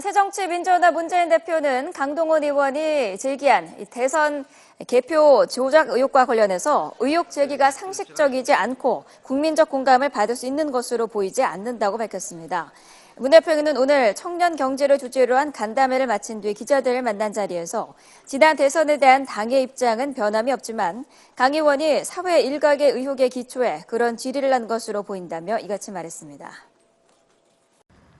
새정치민주연합 문재인 대표는 강동원 의원이 제기한 대선 개표 조작 의혹과 관련해서 의혹 제기가 상식적이지 않고 국민적 공감을 받을 수 있는 것으로 보이지 않는다고 밝혔습니다. 문 대표는 오늘 청년 경제를 주제로 한 간담회를 마친 뒤 기자들을 만난 자리에서 지난 대선에 대한 당의 입장은 변함이 없지만 강 의원이 사회 일각의 의혹에 기초해 그런 질의를 한 것으로 보인다며 이같이 말했습니다.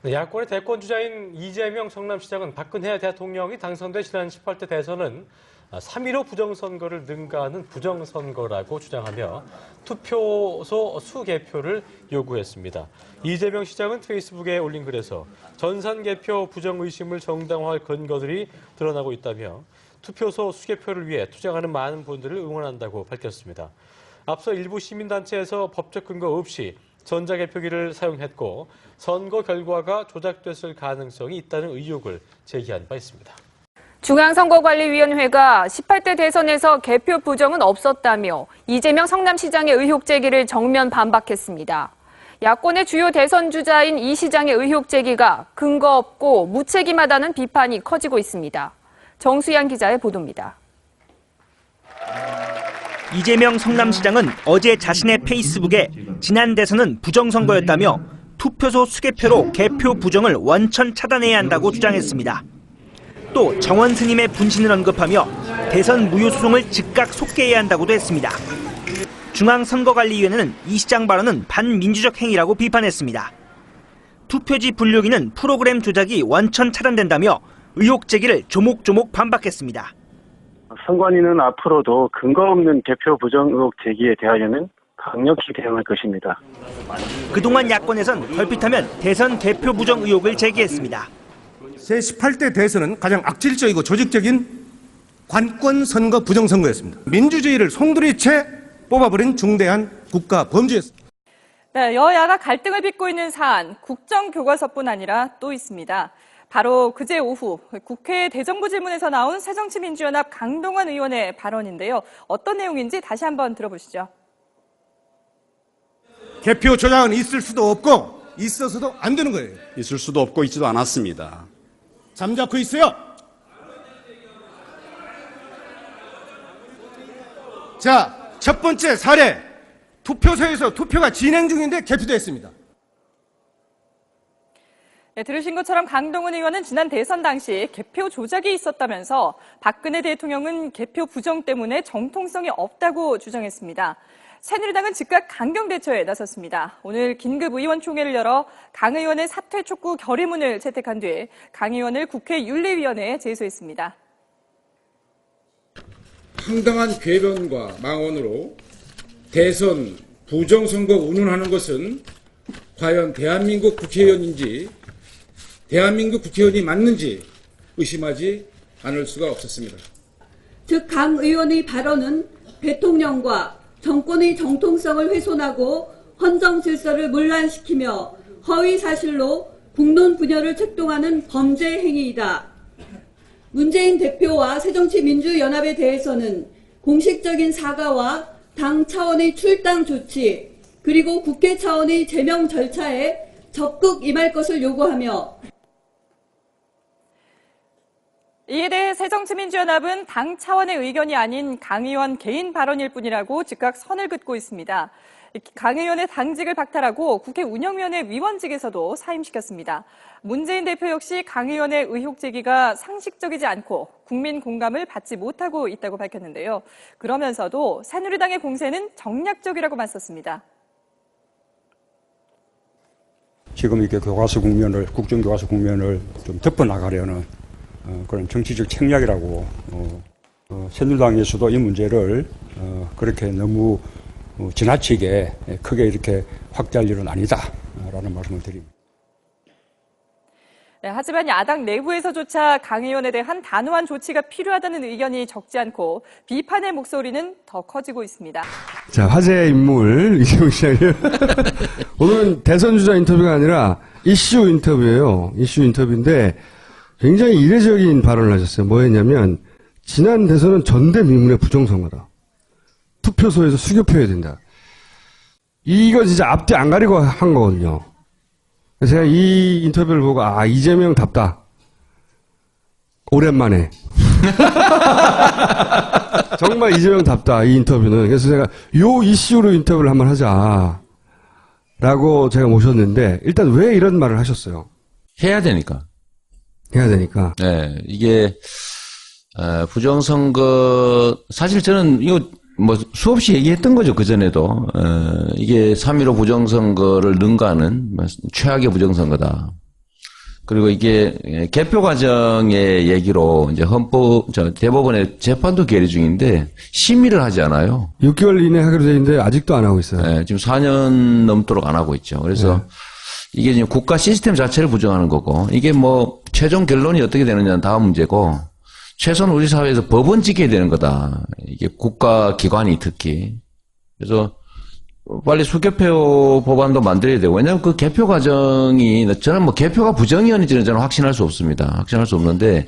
야권의 대권 주자인 이재명 성남시장은 박근혜 대통령이 당선돼 지난 18대 대선은 3.15 부정선거를 능가하는 부정선거라고 주장하며 투표소 수개표를 요구했습니다. 이재명 시장은 페이스북에 올린 글에서 전산개표 부정의심을 정당화할 근거들이 드러나고 있다며 투표소 수개표를 위해 투쟁하는 많은 분들을 응원한다고 밝혔습니다. 앞서 일부 시민단체에서 법적 근거 없이 전자개표기를 사용했고 선거 결과가 조작됐을 가능성이 있다는 의혹을 제기한 바 있습니다. 중앙선거관리위원회가 18대 대선에서 개표 부정은 없었다며 이재명 성남시장의 의혹 제기를 정면 반박했습니다. 야권의 주요 대선 주자인 이 시장의 의혹 제기가 근거 없고 무책임하다는 비판이 커지고 있습니다. 정수양 기자의 보도입니다. 이재명 성남시장은 어제 자신의 페이스북에 지난 대선은 부정선거였다며 투표소 수개표로 개표 부정을 원천 차단해야 한다고 주장했습니다. 또 정원 스님의 분신을 언급하며 대선 무효소송을 즉각 속개해야 한다고도 했습니다. 중앙선거관리위원회는 이 시장 발언은 반민주적 행위라고 비판했습니다. 투표지 분류기는 프로그램 조작이 원천 차단된다며 의혹 제기를 조목조목 반박했습니다. 선관위는 앞으로도 근거 없는 개표 부정 의혹 제기에 대하여는 강력히 대응할 것입니다. 그동안 야권에선 걸핏하면 대선 개표 부정 의혹을 제기했습니다. 제18대 대선은 가장 악질적이고 조직적인 관권 선거 부정선거였습니다. 민주주의를 송두리째 뽑아버린 중대한 국가 범죄였습니다. 네, 여야가 갈등을 빚고 있는 사안, 국정교과서뿐 아니라 또 있습니다. 바로 그제 오후 국회 대정부 질문에서 나온 새정치민주연합 강동원 의원의 발언인데요. 어떤 내용인지 다시 한번 들어보시죠. 개표 조작은 있을 수도 없고 있어서도 안 되는 거예요. 있을 수도 없고 있지도 않았습니다. 잠자코 있어요. 자, 첫 번째 사례. 투표소에서 투표가 진행 중인데 개표됐습니다. 네, 들으신 것처럼 강동원 의원은 지난 대선 당시 개표 조작이 있었다면서 박근혜 대통령은 개표 부정 때문에 정통성이 없다고 주장했습니다. 새누리당은 즉각 강경 대처에 나섰습니다. 오늘 긴급 의원총회를 열어 강 의원의 사퇴 촉구 결의문을 채택한 뒤 강 의원을 국회 윤리위원회에 제소했습니다. 황당한 궤변과 망언으로 대선 부정선거 운운하는 것은 과연 대한민국 국회의원인지 대한민국 국회의원이 맞는지 의심하지 않을 수가 없었습니다. 즉 강 의원의 발언은 대통령과 정권의 정통성을 훼손하고 헌정 질서를 문란시키며 허위 사실로 국론 분열을 책동하는 범죄 행위이다. 문재인 대표와 새정치민주연합에 대해서는 공식적인 사과와 당 차원의 출당 조치 그리고 국회 차원의 제명 절차에 적극 임할 것을 요구하며 이에 대해 새정치민주연합은 당 차원의 의견이 아닌 강 의원 개인 발언일 뿐이라고 즉각 선을 긋고 있습니다. 강 의원의 당직을 박탈하고 국회 운영위원회 위원직에서도 사임시켰습니다. 문재인 대표 역시 강 의원의 의혹 제기가 상식적이지 않고 국민 공감을 받지 못하고 있다고 밝혔는데요. 그러면서도 새누리당의 공세는 정략적이라고 맞섰습니다. 지금 이렇게 국정교과서 국면을 좀 덮어나가려는 그런 정치적 책략이라고 새누리당에서도 이 문제를 그렇게 너무 지나치게 크게 이렇게 확대할 일은 아니다라는 말씀을 드립니다. 네, 하지만 야당 내부에서조차 강 의원에 대한 단호한 조치가 필요하다는 의견이 적지 않고 비판의 목소리는 더 커지고 있습니다. 자, 화제의 인물 이재명 시장이요. 오늘은 대선 주자 인터뷰가 아니라 이슈 인터뷰예요. 이슈 인터뷰인데 굉장히 이례적인 발언을 하셨어요. 뭐였냐면 지난 대선은 전대미문의 부정선거다. 투표소에서 수개표해야 된다. 이거 진짜 앞뒤 안 가리고 한 거거든요. 제가 이 인터뷰를 보고 이재명답다. 오랜만에. 정말 이재명답다, 이 인터뷰는. 그래서 제가 요 이슈로 인터뷰를 한번 하자라고 제가 모셨는데, 일단 왜 이런 말을 하셨어요? 해야 되니까. 해야 되니까. 네, 이게 부정선거 사실 저는 이거 뭐 수없이 얘기했던 거죠, 그전에도. 이게 3.15 부정선거를 능가하는 최악의 부정선거다. 그리고 이게 개표 과정의 얘기로 이제 대법원의 재판도 계류 중인데 심의를 하지 않아요. 6개월 이내 하기로 돼 있는데 아직도 안 하고 있어요. 네, 지금 4년 넘도록 안 하고 있죠. 그래서 이게 지금 국가 시스템 자체를 부정하는 거고, 이게 뭐 최종 결론이 어떻게 되느냐는 다음 문제고, 최소한 우리 사회에서 법은 지켜야 되는 거다. 이게 국가 기관이 특히. 그래서 빨리 수개표 법안도 만들어야 되고, 왜냐하면 그 개표 과정이, 저는 뭐 개표가 부정이었는지는 저는 확신할 수 없습니다. 확신할 수 없는데,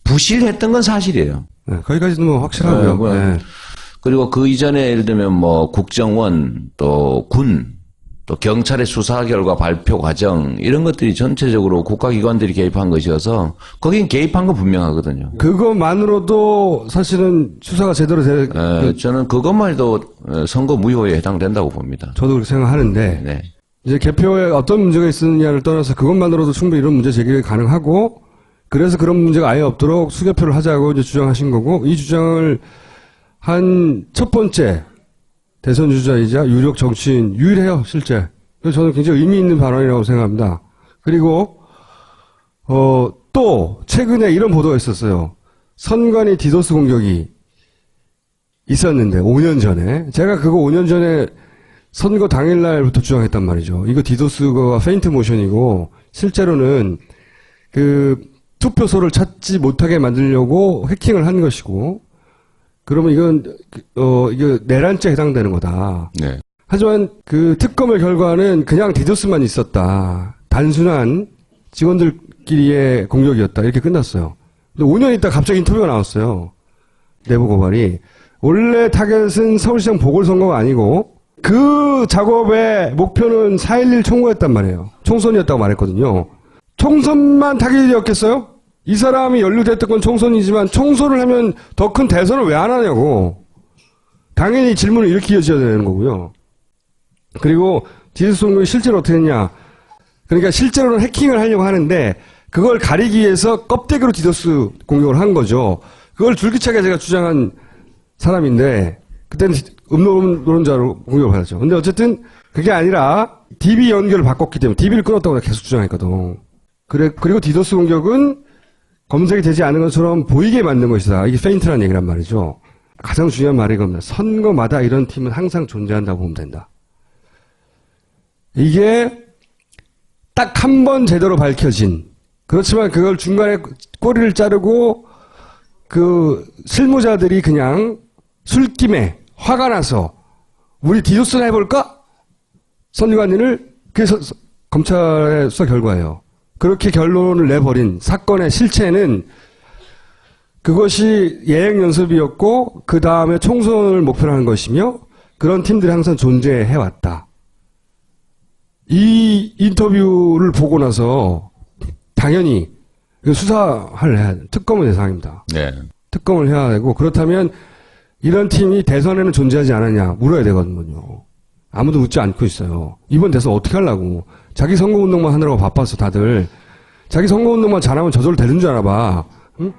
부실했던 건 사실이에요. 네, 거기까지는 뭐 확실하고요. 네. 그리고 그 이전에 예를 들면 뭐 국정원, 또 군, 또 경찰의 수사 결과 발표 과정, 이런 것들이 전체적으로 국가기관들이 개입한 것이어서 거긴 개입한 건 분명하거든요. 그것만으로도 사실은 수사가 제대로 저는 그것만 해도 선거 무효에 해당된다고 봅니다. 저도 그렇게 생각하는데, 네. 이제 개표에 어떤 문제가 있느냐를 떠나서 그것만으로도 충분히 이런 문제 제기가 가능하고, 그래서 그런 문제가 아예 없도록 수개표를 하자고 이제 주장하신 거고, 이 주장을 한 첫 번째 대선 주자이자 유력 정치인, 유일해요, 실제. 그래서 저는 굉장히 의미 있는 발언이라고 생각합니다. 그리고, 또, 최근에 이런 보도가 있었어요. 선관위 디도스 공격이 있었는데, 5년 전에. 제가 그거 5년 전에 선거 당일날부터 주장했단 말이죠. 이거 디도스가 페인트 모션이고, 실제로는 그 투표소를 찾지 못하게 만들려고 해킹을 한 것이고, 그러면 이건 이게 내란죄에 해당되는 거다. 네. 하지만 그 특검의 결과는 그냥 디도스만 있었다. 단순한 직원들끼리의 공격이었다. 이렇게 끝났어요. 근데 5년 있다 갑자기 인터뷰가 나왔어요. 내부 고발이. 원래 타겟은 서울시장 보궐선거가 아니고 그 작업의 목표는 4.11 총무였단 말이에요. 총선이었다고 말했거든요. 총선만 타겟이었겠어요? 이 사람이 연루됐던 건 총선이지만 총선을 하면 더 큰 대선을 왜 안 하냐고. 당연히 질문을 이렇게 이어져야 되는 거고요. 그리고 디도스 공격이 실제로 어떻게 했냐. 그러니까 실제로는 해킹을 하려고 하는데 그걸 가리기 위해서 껍데기로 디도스 공격을 한 거죠. 그걸 줄기차게 제가 주장한 사람인데 그때는 음노론자로 공격을 받았죠. 근데 어쨌든 그게 아니라 DB 연결을 바꿨기 때문에 DB를 끊었다고 계속 주장했거든. 그리고 디도스 공격은 검색이 되지 않은 것처럼 보이게 만든 것이다. 이게 페인트라는 얘기란 말이죠. 가장 중요한 말이 이겁니다. 선거마다 이런 팀은 항상 존재한다고 보면 된다. 이게 딱 한 번 제대로 밝혀진, 그렇지만 그걸 중간에 꼬리를 자르고 그 실무자들이 그냥 술김에 화가 나서 우리 디도스나 해볼까? 선관위를, 그래서 검찰의 수사 결과예요. 그렇게 결론을 내버린 사건의 실체는 그것이 예행 연습이었고 그 다음에 총선을 목표로 하는 것이며 그런 팀들이 항상 존재해왔다. 이 인터뷰를 보고 나서 당연히 수사를 해야 돼. 특검의 대상입니다. 네. 특검을 해야 되고 그렇다면 이런 팀이 대선에는 존재하지 않았냐 물어야 되거든요. 아무도 묻지 않고 있어요. 이번 대선 어떻게 하려고. 자기 선거운동만 하느라고 바빠서 다들. 자기 선거운동만 잘하면 저절로 되는 줄 알아봐. 응?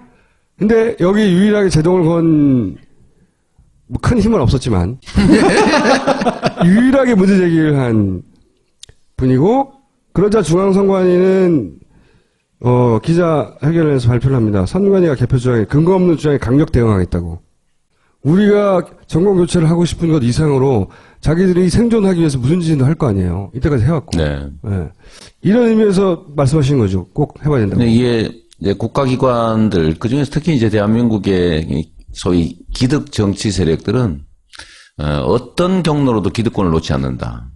근데 여기 유일하게 제동을 건, 뭐 큰 힘은 없었지만, 유일하게 문제 제기를 한 분이고, 그러자 중앙선관위는, 기자회견을 해서 발표를 합니다. 선관위가 개표 주장에 근거 없는 주장에 강력 대응하겠다고. 우리가 정권 교체를 하고 싶은 것 이상으로 자기들이 생존하기 위해서 무슨 짓도 할 거 아니에요. 이때까지 해왔고. 네. 네. 이런 의미에서 말씀하시는 거죠. 꼭 해봐야 된다고. 이게 이제 국가기관들, 그 중에서 특히 이제 대한민국의 소위 기득 정치 세력들은 어떤 경로로도 기득권을 놓지 않는다.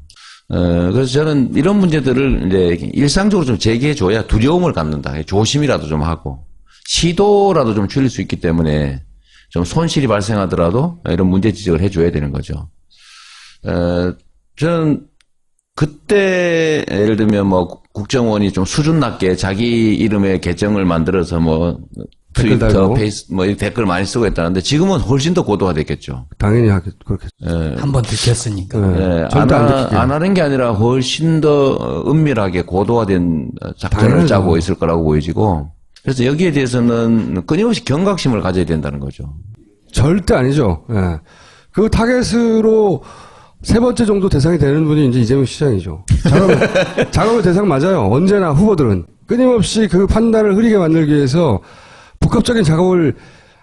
그래서 저는 이런 문제들을 이제 일상적으로 좀 제기해줘야 두려움을 갖는다. 조심이라도 좀 하고 시도라도 좀 줄일 수 있기 때문에 좀 손실이 발생하더라도 이런 문제 지적을 해줘야 되는 거죠. 저는 그때 예를 들면 뭐 국정원이 좀 수준 낮게 자기 이름의 계정을 만들어서 뭐 댓글 트위터, 달고. 페이스, 뭐, 이 댓글 많이 쓰고 했다는데 지금은 훨씬 더 고도화됐겠죠. 당연히 그렇겠죠. 예. 한 번 들켰으니까. 예, 절대 안 들키게. 안 하는 게 아니라 훨씬 더 은밀하게 고도화된 작전을 당연하죠. 짜고 있을 거라고 보여지고, 그래서 여기에 대해서는 끊임없이 경각심을 가져야 된다는 거죠. 절대 아니죠. 예. 그 타겟으로 세 번째 정도 대상이 되는 분이 이제 이재명 시장이죠. 작업의 대상 맞아요. 언제나 후보들은. 끊임없이 그 판단을 흐리게 만들기 위해서 복합적인 작업을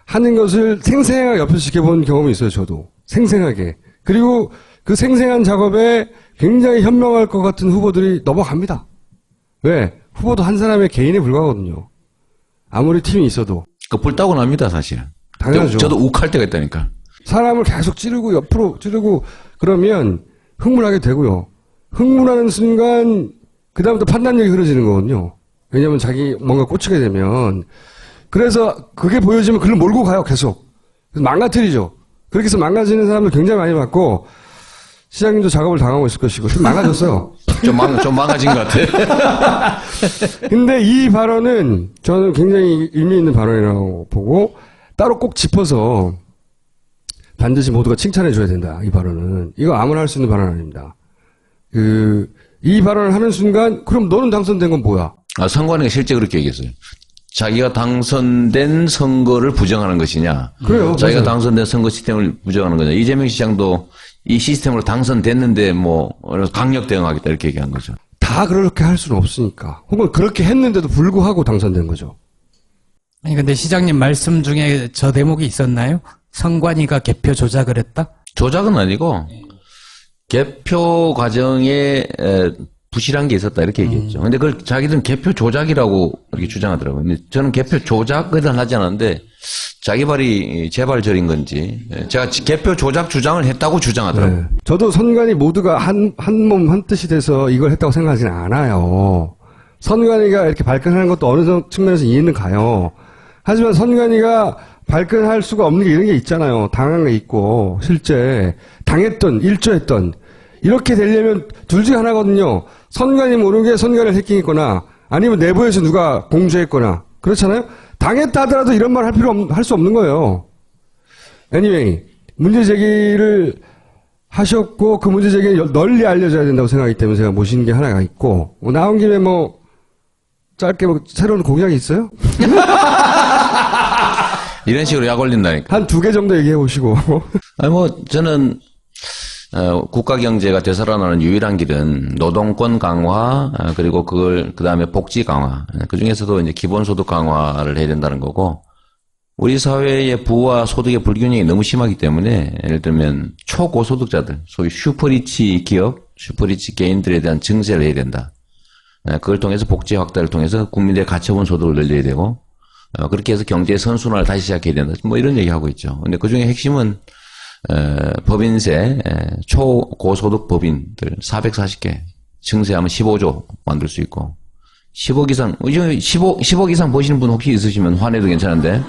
하는 것을 생생하게 옆에서 지켜본 경험이 있어요, 저도. 생생하게. 그리고 그 생생한 작업에 굉장히 현명할 것 같은 후보들이 넘어갑니다. 왜? 후보도 한 사람의 개인에 불과하거든요. 아무리 팀이 있어도. 불타고 납니다, 사실. 당연하죠. 저도 욱할 때가 있다니까. 사람을 계속 찌르고 옆으로 찌르고 그러면 흥분하게 되고요. 흥분하는 순간 그다음부터 판단력이 흐려지는 거거든요. 왜냐하면 자기 뭔가 꽂히게 되면. 그래서 그게 보여지면 그걸 몰고 가요, 계속. 그래서 망가뜨리죠. 그렇게 해서 망가지는 사람들 굉장히 많이 봤고 시장님도 작업을 당하고 있을 것이고 좀 망가졌어요. 좀 망가진 것 같아. 근데 이 발언은 저는 굉장히 의미 있는 발언이라고 보고 따로 꼭 짚어서 반드시 모두가 칭찬해 줘야 된다. 이 발언은. 이거 아무나 할 수 있는 발언 아닙니다. 이 발언을 하는 순간 그럼 너는 당선된 건 뭐야? 선관위가 실제 그렇게 얘기했어요. 자기가 당선된 선거를 부정하는 것이냐. 그래요. 자기가 맞아요. 당선된 선거 시스템을 부정하는 거냐. 이재명 시장도 이 시스템으로 당선됐는데 뭐 강력 대응하겠다 이렇게 얘기한 거죠. 다 그렇게 할 수는 없으니까. 혹은 그렇게 했는데도 불구하고 당선된 거죠. 아니 근데 시장님 말씀 중에 저 대목이 있었나요? 선관위가 개표 조작을 했다? 조작은 아니고 개표 과정에 부실한 게 있었다 이렇게 얘기했죠. 근데 그걸 자기들은 개표 조작이라고 이렇게 주장하더라고요. 근데 저는 개표 조작은 하지 않았는데 자기 발이 제발 저린 건지 제가 개표 조작 주장을 했다고 주장하더라고요. 네. 저도 선관위 모두가 한 몸 한 뜻이 돼서 이걸 했다고 생각하지는 않아요. 선관위가 이렇게 발끈하는 것도 어느 측면에서 이해는 가요. 하지만 선관위가 발끈할 수가 없는 게 이런 게 있잖아요. 당한 게 있고 실제 당했던 일조했던 이렇게 되려면 둘 중에 하나거든요. 선관위 모르게 선관위를 해킹했거나 아니면 내부에서 누가 공주했거나 그렇잖아요. 당했다 하더라도 이런 말 할 수 없는 거예요. anyway 문제 제기를 하셨고 그 문제 제기를 널리 알려져야 된다고 생각하기 때문에 제가 모신 게 하나가 있고 나온 김에 뭐 짧게 뭐 새로운 공약이 있어요? 이런 식으로 약 올린다니까. 한 2개 정도 얘기해 보시고. 아니 뭐 저는 국가 경제가 되살아나는 유일한 길은 노동권 강화 그리고 그다음에 복지 강화. 그 중에서도 이제 기본소득 강화를 해야 된다는 거고. 우리 사회의 부와 소득의 불균형이 너무 심하기 때문에 예를 들면 초고소득자들, 소위 슈퍼리치 기업, 슈퍼리치 개인들에 대한 증세를 해야 된다. 그걸 통해서 복지 확대를 통해서 국민들의 가처분 소득을 늘려야 되고 그렇게 해서 경제 선순환을 다시 시작해야 된다. 뭐 이런 얘기하고 있죠. 근데 그 중에 핵심은 법인세 초고소득 법인들 440개 증세하면 15조 만들 수 있고 10억 이상 10억 이상 보시는 분 혹시 있으시면 환해도 괜찮은데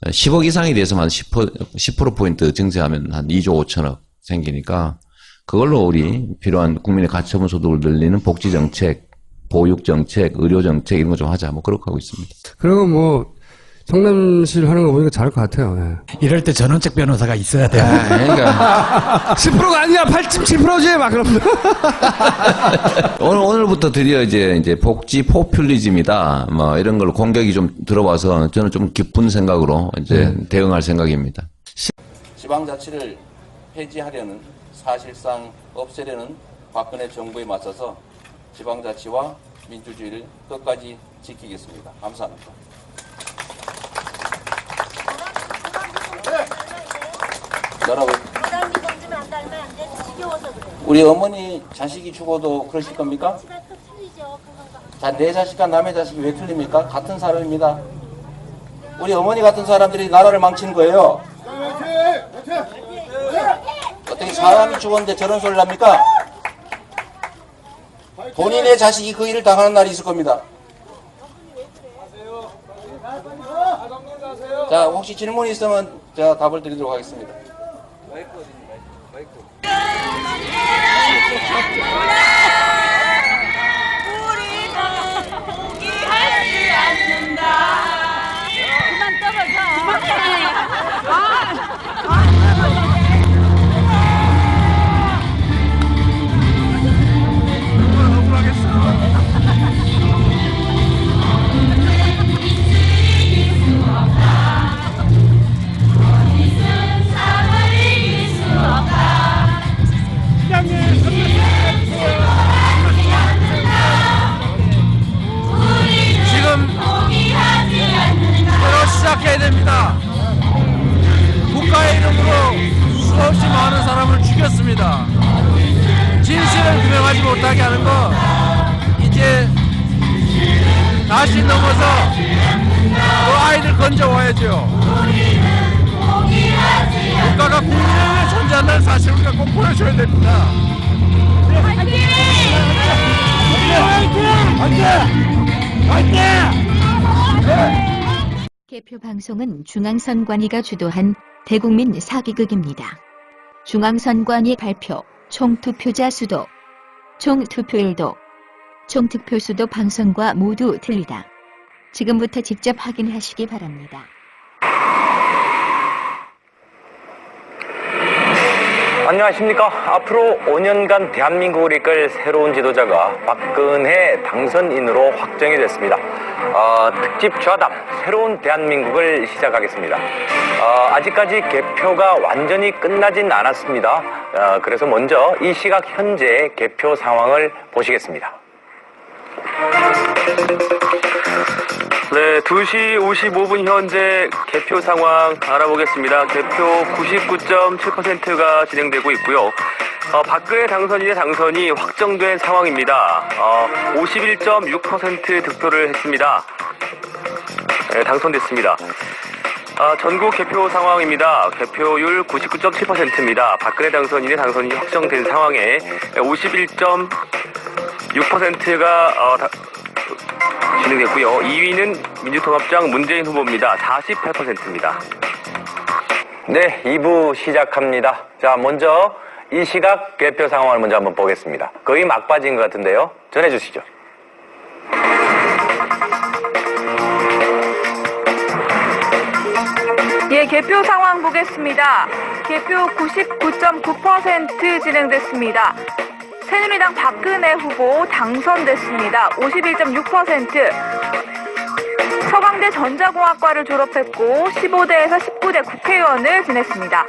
10억 이상에 대해서만 10%포인트 증세하면 한 2조 5천억 생기니까 그걸로 우리 필요한 국민의 가처분 소득을 늘리는 복지 정책, 보육 정책, 의료 정책 이런 거 좀 하자. 뭐 그렇게 하고 있습니다. 그리고 뭐 성남시를 하는 거 보니까 잘할 것 같아요. 예. 이럴 때 전원책 변호사가 있어야 돼요. 그러니까 10%가 아니야 8.7%지 막 그러면 오늘부터 드디어 이제 복지 포퓰리즘이다. 뭐 이런 걸 공격이 좀 들어와서 저는 좀 기쁜 생각으로 이제 대응할 생각입니다. 지방자치를 폐지하려는 사실상 없애려는 박근혜 정부에 맞서서 지방자치와 민주주의를 끝까지 지키겠습니다. 감사합니다. 뭐라고? 우리 어머니 자식이 죽어도 그러실 겁니까? 자, 내 자식과 남의 자식이 왜 틀립니까? 같은 사람입니다. 우리 어머니 같은 사람들이 나라를 망치는 거예요. 어떻게 사람이 죽었는데 저런 소리를 합니까? 본인의 자식이 그 일을 당하는 날이 있을 겁니다. 자, 혹시 질문이 있으면 제가 답을 드리도록 하겠습니다. 우리가 포기하지 않는다. 그만 늦었습니다. 진실을 규명하지 못하게 하는 거 이제 다시 넘어서 그 아이들 건져와야죠. 국가가 국민에게 존재한다는 사실을 우리가 꼭 보여줘야 됩니다. 개표 방송은 중앙선관위가 주도한 대국민 사기극입니다. 중앙선관위 발표, 총투표자 수도, 총투표율도, 총투표수도 방송과 모두 틀리다. 지금부터 직접 확인하시기 바랍니다. 안녕하십니까. 앞으로 5년간 대한민국을 이끌 새로운 지도자가 박근혜 당선인으로 확정이 됐습니다. 특집 좌담 새로운 대한민국을 시작하겠습니다. 아직까지 개표가 완전히 끝나진 않았습니다. 그래서 먼저 이 시각 현재 개표 상황을 보시겠습니다. 네, 2시 55분 현재 개표 상황 알아보겠습니다. 개표 99.7%가 진행되고 있고요. 박근혜 당선인의 당선이 확정된 상황입니다. 51.6% 득표를 했습니다. 네, 당선됐습니다. 전국 개표 상황입니다. 개표율 99.7%입니다. 박근혜 당선인의 당선이 확정된 상황에 51.6%가 진행됐고요. 2위는 민주통합당 문재인 후보입니다. 48%입니다. 네, 2부 시작합니다. 자, 먼저 이 시각 개표 상황을 먼저 한번 보겠습니다. 거의 막바지인 것 같은데요. 전해주시죠. 예, 개표 상황 보겠습니다. 개표 99.9% 진행됐습니다. 새누리당 박근혜 후보 당선됐습니다. 51.6%. 서강대 전자공학과를 졸업했고 15대에서 19대 국회의원을 지냈습니다.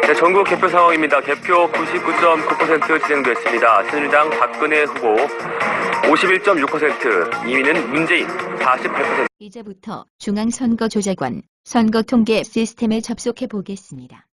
네, 전국 개표 상황입니다. 개표 99.9% 진행됐습니다. 새누리당 박근혜 후보 51.6%, 2위는 문재인 48%. 이제부터 중앙선거조작원 선거통계 시스템에 접속해 보겠습니다.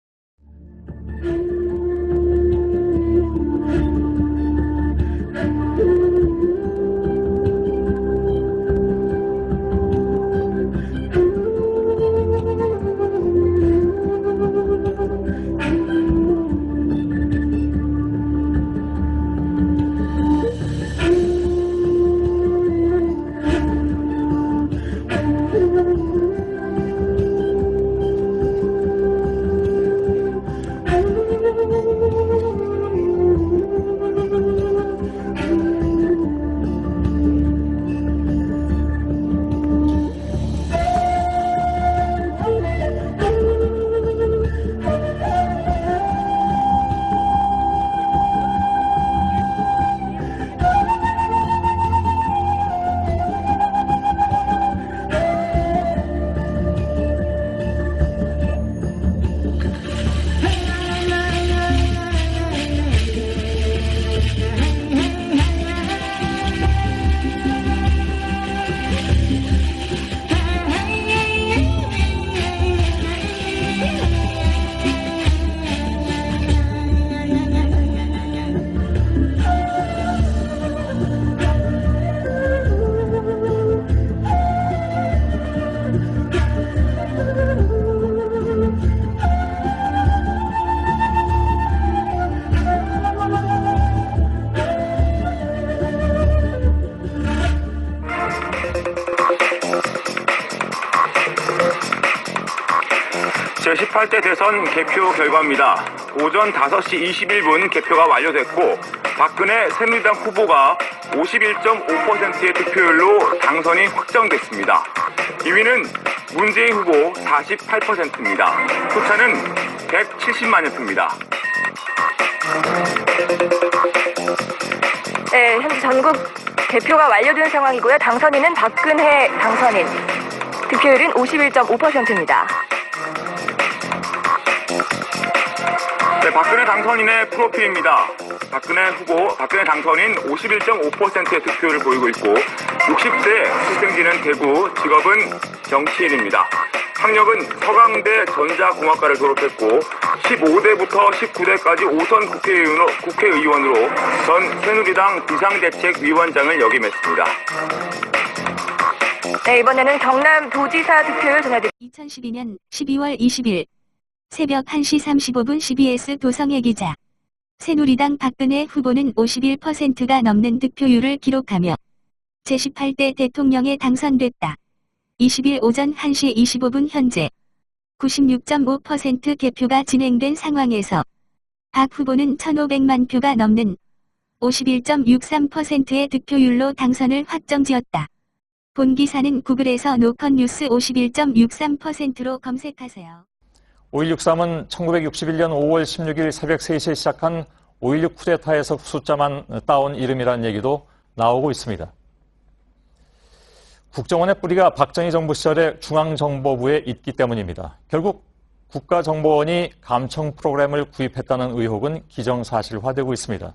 제18대 대선 개표 결과입니다. 오전 5시 21분 개표가 완료됐고 박근혜 새누리당 후보가 51.5%의 득표율로 당선이 확정됐습니다. 2위는 문재인 후보 48%입니다. 표차는 170만여 표입니다. 네, 현재 전국 개표가 완료된 상황이고요. 당선인은 박근혜 당선인. 득표율은 51.5%입니다. 네, 박근혜 당선인의 프로필입니다. 박근혜 당선인 51.5%의 득표를 보이고 있고 60세, 출생지는 대구, 직업은 정치인입니다. 학력은 서강대 전자공학과를 졸업했고 15대부터 19대까지 5선 국회의원으로 전 새누리당 비상대책위원장을 역임했습니다. 네, 이번에는 경남도지사 득표율 전해드립니다. 2012년 12월 20일 새벽 1시 35분 CBS 도성애 기자. 새누리당 박근혜 후보는 51%가 넘는 득표율을 기록하며 제18대 대통령에 당선됐다. 20일 오전 1시 25분 현재 96.5% 개표가 진행된 상황에서 박 후보는 1,500만 표가 넘는 51.63%의 득표율로 당선을 확정지었다. 본 기사는 구글에서 노컷뉴스 51.63%로 검색하세요. 5.16.3은 1961년 5월 16일 새벽 3시에 시작한 5.16 쿠데타에서 숫자만 따온 이름이라는 얘기도 나오고 있습니다. 국정원의 뿌리가 박정희 정부 시절에 중앙정보부에 있기 때문입니다. 결국 국가정보원이 감청 프로그램을 구입했다는 의혹은 기정사실화되고 있습니다.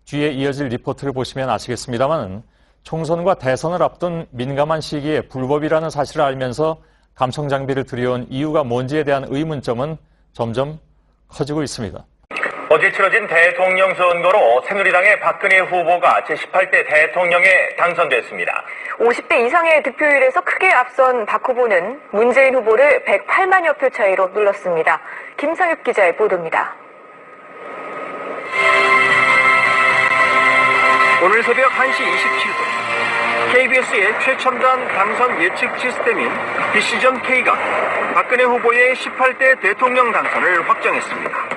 뒤에 이어질 리포트를 보시면 아시겠습니다만 총선과 대선을 앞둔 민감한 시기에 불법이라는 사실을 알면서 감청 장비를 들여온 이유가 뭔지에 대한 의문점은 점점 커지고 있습니다. 어제 치러진 대통령 선거로 새누리당의 박근혜 후보가 제18대 대통령에 당선됐습니다. 50대 이상의 득표율에서 크게 앞선 박 후보는 문재인 후보를 108만여 표 차이로 눌렀습니다. 김상엽 기자의 보도입니다. 오늘 새벽 1시 27분 KBS의 최첨단 당선 예측 시스템인 비시전 K가 박근혜 후보의 18대 대통령 당선을 확정했습니다.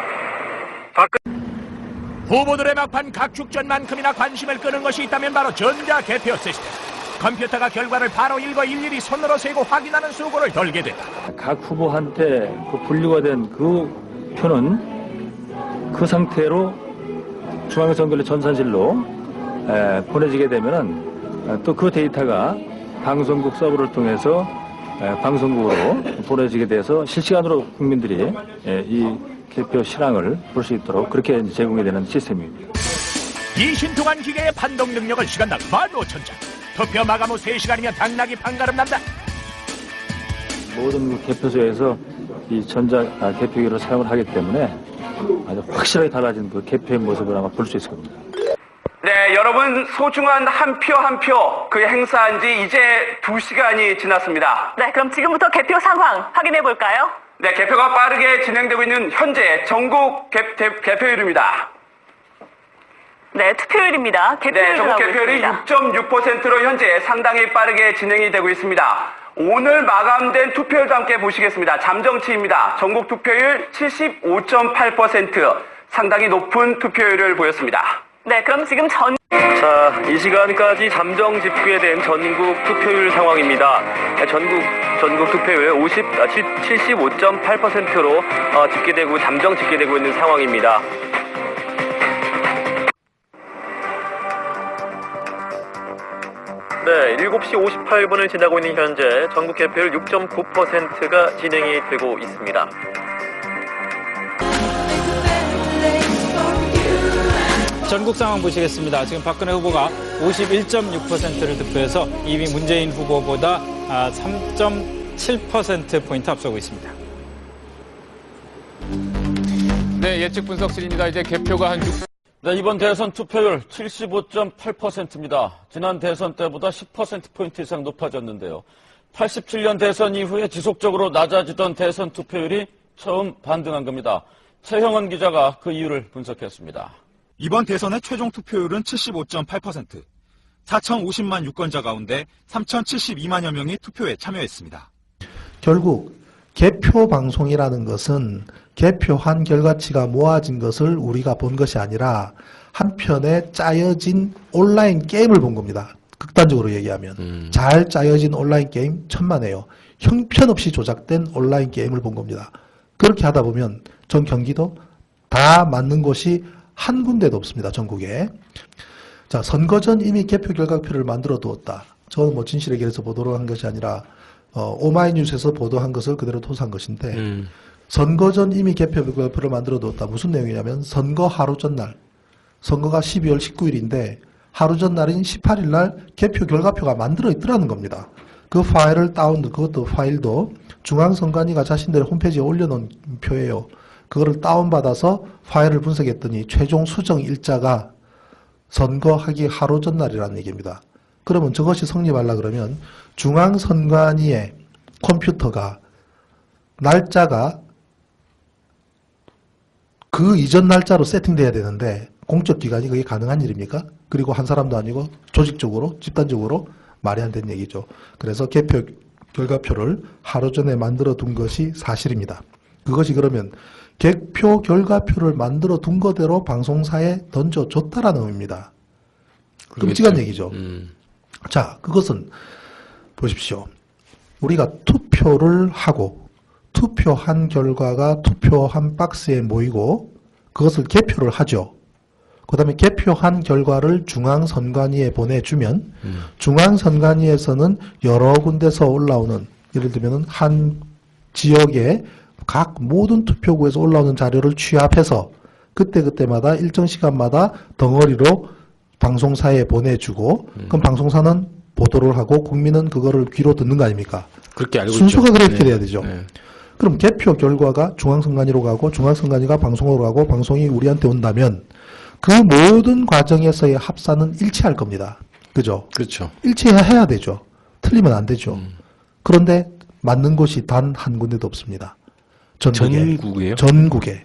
후보들의 막판 각축전만큼이나 관심을 끄는 것이 있다면 바로 전자개표 시스템. 컴퓨터가 결과를 바로 읽어 일일이 손으로 세고 확인하는 수고를 덜게 된다. 각 후보한테 그 분류가 된 그 표는 그 상태로 중앙선거관리 전산실로 보내지게 되면은 또 그 데이터가 방송국 서버를 통해서 방송국으로 보내지게 돼서 실시간으로 국민들이 이 개표 실황을 볼 수 있도록 그렇게 제공이 되는 시스템입니다. 이 신통한 기계의 판독 능력을 시간당 15,000장. 투표 마감 후 3시간이면 당락이 판가름 난다. 모든 그 개표소에서 이 전자 개표기를 사용을 하기 때문에 아주 확실하게 달라진 그 개표의 모습을 아마 볼 수 있을 겁니다. 네, 여러분 소중한 한 표 한 표 그 행사한 지 이제 2시간이 지났습니다. 네, 그럼 지금부터 개표 상황 확인해 볼까요? 네, 개표가 빠르게 진행되고 있는 현재 전국 개표율입니다. 네, 투표율입니다. 개표율 전국 개표율이 6.6%로 현재 상당히 빠르게 진행이 되고 있습니다. 오늘 마감된 투표율도 함께 보시겠습니다. 잠정치입니다. 전국 투표율 75.8%, 상당히 높은 투표율을 보였습니다. 네, 그럼 지금 자, 이 시간까지 잠정 집계된 전국 투표율 상황입니다. 전국 투표율 75.8%로 잠정 집계되고 있는 상황입니다. 네, 7시 58분을 지나고 있는 현재 전국 개표율 6.9%가 진행이 되고 있습니다. 전국 상황 보시겠습니다. 지금 박근혜 후보가 51.6%를 득표해서 2위 문재인 후보보다 3.7%포인트 앞서고 있습니다. 네, 예측 분석실입니다. 이제 개표가 한 6... 네, 이번 대선 투표율 75.8%입니다. 지난 대선 때보다 10%포인트 이상 높아졌는데요. 87년 대선 이후에 지속적으로 낮아지던 대선 투표율이 처음 반등한 겁니다. 최형원 기자가 그 이유를 분석했습니다. 이번 대선의 최종 투표율은 75.8%. 4,050만 유권자 가운데 3,072만여 명이 투표에 참여했습니다. 결국 개표 방송이라는 것은 개표한 결과치가 모아진 것을 우리가 본 것이 아니라 한편에 짜여진 온라인 게임을 본 겁니다. 극단적으로 얘기하면. 잘 짜여진 온라인 게임 천만에요. 형편없이 조작된 온라인 게임을 본 겁니다. 그렇게 하다 보면 전 경기도 다 맞는 곳이 한 군데도 없습니다. 전국에. 자, 선거 전 이미 개표 결과표를 만들어 두었다. 저는 뭐 진실의 길에서 보도를 한 것이 아니라 오마이뉴스에서 보도한 것을 그대로 토스한 것인데 선거 전 이미 개표 결과표를 만들어 두었다. 무슨 내용이냐면 선거 하루 전날, 선거가 12월 19일인데 하루 전날인 18일 날 개표 결과표가 만들어 있더라는 겁니다. 그 파일을 그것도 파일도 중앙선관위가 자신들의 홈페이지에 올려놓은 표예요. 그거를 다운받아서 파일을 분석했더니 최종 수정 일자가 선거하기 하루 전날이라는 얘기입니다. 그러면 저것이 성립하려 그러면 중앙선관위의 컴퓨터가 날짜가 그 이전 날짜로 세팅돼야 되는데 공적기관이 그게 가능한 일입니까? 그리고 한 사람도 아니고 조직적으로 집단적으로 말이 안 되는 얘기죠. 그래서 개표 결과표를 하루 전에 만들어 둔 것이 사실입니다. 그것이 그러면 개표 결과표를 만들어 둔 거대로 방송사에 던져줬다라는 의미입니다. 끔찍한 얘기죠. 자, 그것은 보십시오. 우리가 투표를 하고 투표한 결과가 투표한 박스에 모이고 그것을 개표를 하죠. 그 다음에 개표한 결과를 중앙선관위에 보내주면 중앙선관위에서는 여러 군데서 올라오는, 예를 들면 한 지역의 각 모든 투표구에서 올라오는 자료를 취합해서 그때그때마다 일정 시간마다 덩어리로 방송사에 보내주고 그럼 방송사는 보도를 하고 국민은 그거를 귀로 듣는 거 아닙니까? 그렇게 알고 순서가 있죠. 그렇게 네. 돼야 되죠. 네. 그럼 개표 결과가 중앙선관위로 가고 중앙선관위가 방송으로 가고 방송이 우리한테 온다면 그 모든 과정에서의 합산은 일치할 겁니다. 그죠? 그렇죠. 일치해야 되죠. 틀리면 안 되죠. 그런데 맞는 곳이 단 한 군데도 없습니다. 전국이에요? 전국에.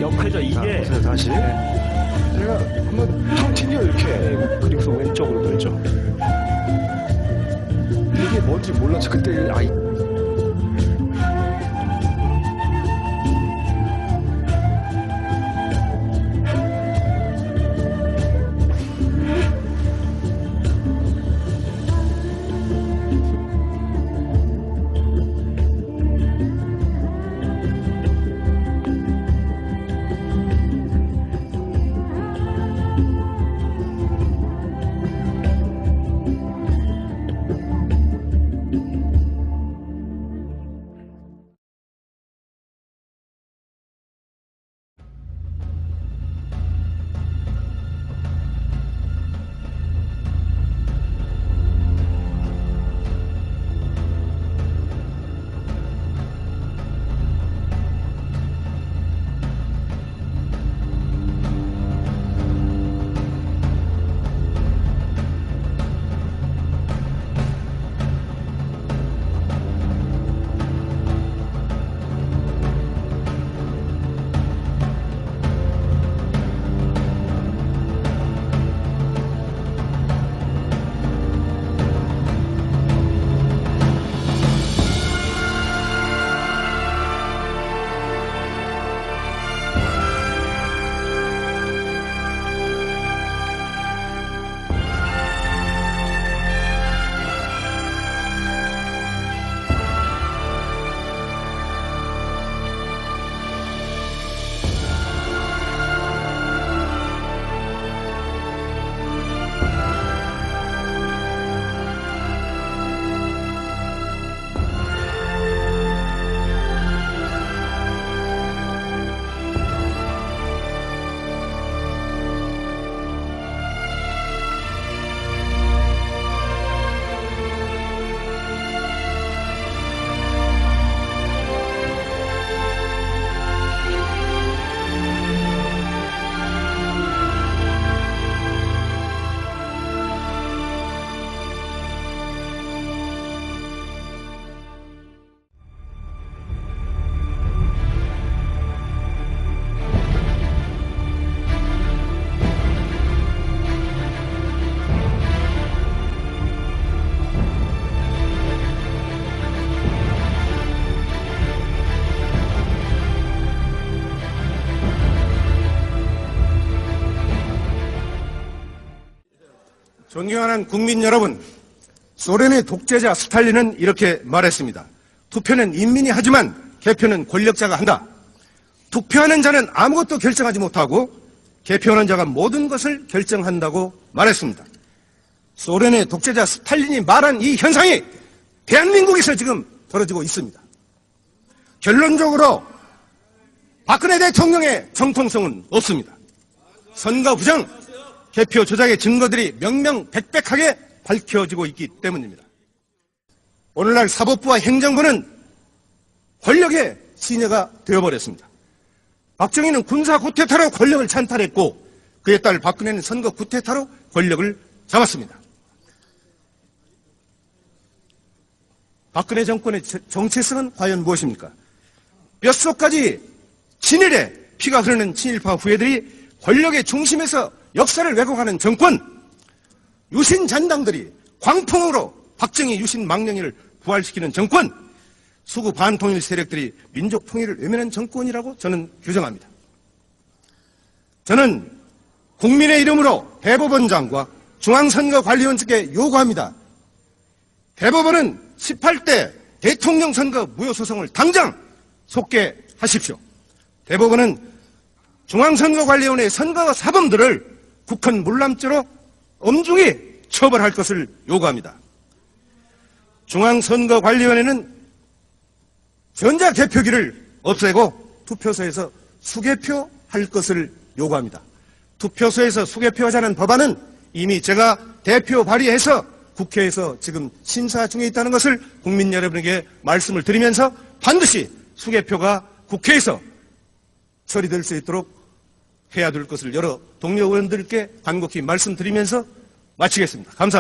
역할자 이게 보세요, 다시. 제가 한번 툭 튕겨 이렇게. 그리고서 왼쪽으로 돌죠. 이게 뭔지 몰라서 그때 존경하는 국민 여러분, 소련의 독재자 스탈린은 이렇게 말했습니다. 투표는 인민이 하지만 개표는 권력자가 한다. 투표하는 자는 아무것도 결정하지 못하고 개표하는 자가 모든 것을 결정한다고 말했습니다. 소련의 독재자 스탈린이 말한 이 현상이 대한민국에서 지금 벌어지고 있습니다. 결론적으로 박근혜 대통령의 정통성은 없습니다. 선거 부정, 개표 조작의 증거들이 명명백백하게 밝혀지고 있기 때문입니다. 오늘날 사법부와 행정부는 권력의 시녀가 되어버렸습니다. 박정희는 군사 쿠데타로 권력을 찬탈했고 그에 따라 박근혜는 선거 쿠데타로 권력을 잡았습니다. 박근혜 정권의 정체성은 과연 무엇입니까? 뼛속까지 친일에 피가 흐르는 친일파 후예들이 권력의 중심에서 역사를 왜곡하는 정권, 유신 잔당들이 광풍으로 박정희 유신 망령이를 부활시키는 정권, 수구 반통일 세력들이 민족 통일을 외면한 정권이라고 저는 규정합니다. 저는 국민의 이름으로 대법원장과 중앙선거관리원 측에 요구합니다. 대법원은 18대 대통령 선거 무효 소송을 당장 속개하십시오. 대법원은 중앙선거관리원의 선거 사범들을 국헌 물람죄로 엄중히 처벌할 것을 요구합니다. 중앙선거관리원회는 전자개표기를 없애고 투표소에서 수개표할 것을 요구합니다. 투표소에서 수개표하자는 법안은 이미 제가 대표 발의해서 국회에서 지금 심사 중에 있다는 것을 국민 여러분에게 말씀을 드리면서 반드시 수개표가 국회에서 처리될 수 있도록 해야 될 것을 여러 동료 의원들께 간곡히 말씀드리면서 마치겠습니다. 감사합니다.